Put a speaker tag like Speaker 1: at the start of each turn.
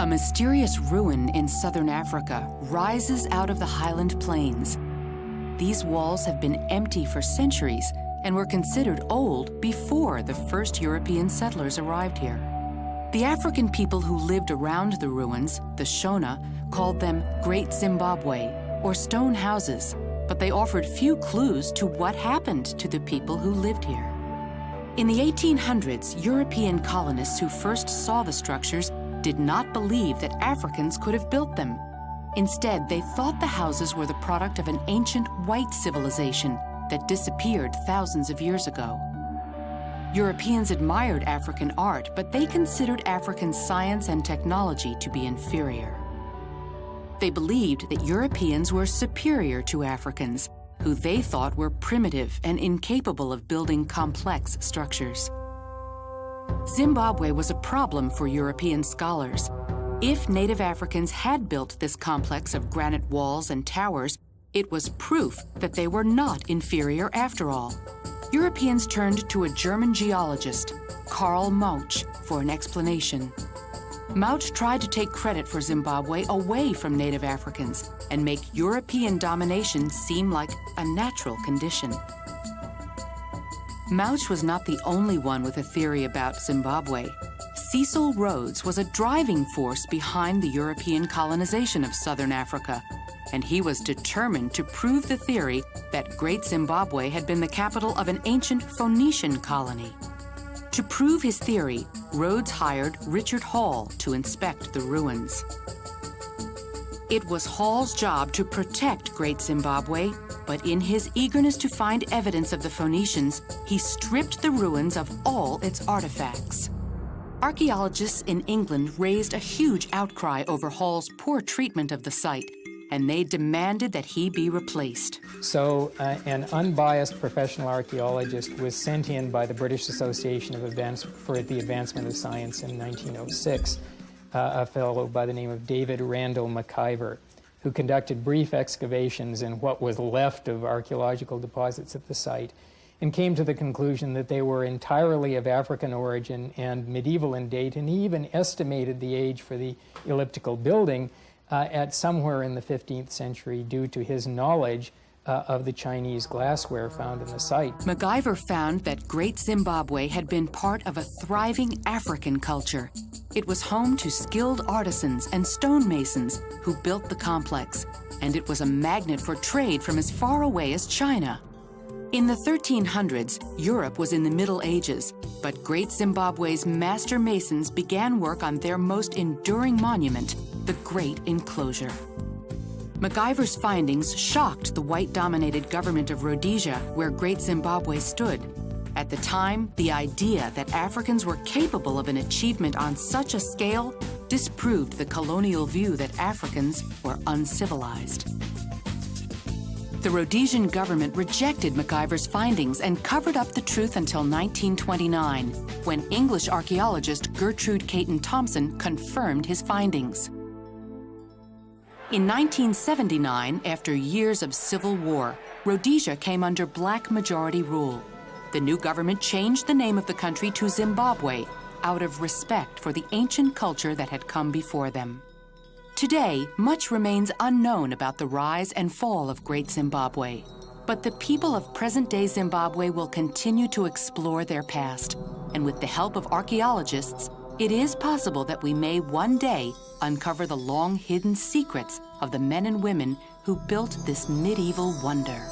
Speaker 1: A mysterious ruin in southern Africa rises out of the highland plains. These walls have been empty for centuries and were considered old before the first European settlers arrived here. The African people who lived around the ruins, the Shona, called them Great Zimbabwe, or stone houses, but they offered few clues to what happened to the people who lived here. In the 1800s, European colonists who first saw the structures did not believe that Africans could have built them. Instead, they thought the houses were the product of an ancient white civilization that disappeared thousands of years ago. Europeans admired African art, but they considered African science and technology to be inferior. They believed that Europeans were superior to Africans, who they thought were primitive and incapable of building complex structures. Zimbabwe was a problem for European scholars. If native Africans had built this complex of granite walls and towers, it was proof that they were not inferior after all. Europeans turned to a German geologist, Karl Mauch, for an explanation. Mauch tried to take credit for Zimbabwe away from native Africans and make European domination seem like a natural condition. Mauch was not the only one with a theory about Zimbabwe. Cecil Rhodes was a driving force behind the European colonization of southern Africa, and he was determined to prove the theory that Great Zimbabwe had been the capital of an ancient Phoenician colony. To prove his theory, Rhodes hired Richard Hall to inspect the ruins. It was Hall's job to protect Great Zimbabwe, but in his eagerness to find evidence of the Phoenicians, he stripped the ruins of all its artifacts. Archaeologists in England raised a huge outcry over Hall's poor treatment of the site, and they demanded that he be replaced.
Speaker 2: So an unbiased professional archaeologist was sent in by the British Association for the Advancement of Science in 1906, a fellow by the name of David Randall McIver, who conducted brief excavations in what was left of archaeological deposits at the site, and came to the conclusion that they were entirely of African origin and medieval in date, and he even estimated the age for the elliptical building at somewhere in the 15th century due to his knowledge of the Chinese glassware found in the site.
Speaker 1: MacIver found that Great Zimbabwe had been part of a thriving African culture. It was home to skilled artisans and stonemasons who built the complex, and it was a magnet for trade from as far away as China. In the 1300s, Europe was in the Middle Ages, but Great Zimbabwe's master masons began work on their most enduring monument, the Great Enclosure. MacIver's findings shocked the white-dominated government of Rhodesia, where Great Zimbabwe stood. At the time, the idea that Africans were capable of an achievement on such a scale disproved the colonial view that Africans were uncivilized. The Rhodesian government rejected MacIver's findings and covered up the truth until 1929, when English archaeologist Gertrude Caton Thompson confirmed his findings. In 1979, after years of civil war, Rhodesia came under black majority rule. The new government changed the name of the country to Zimbabwe out of respect for the ancient culture that had come before them. Today, much remains unknown about the rise and fall of Great Zimbabwe, but the people of present-day Zimbabwe will continue to explore their past, and with the help of archaeologists, it is possible that we may one day uncover the long-hidden secrets of the men and women who built this medieval wonder.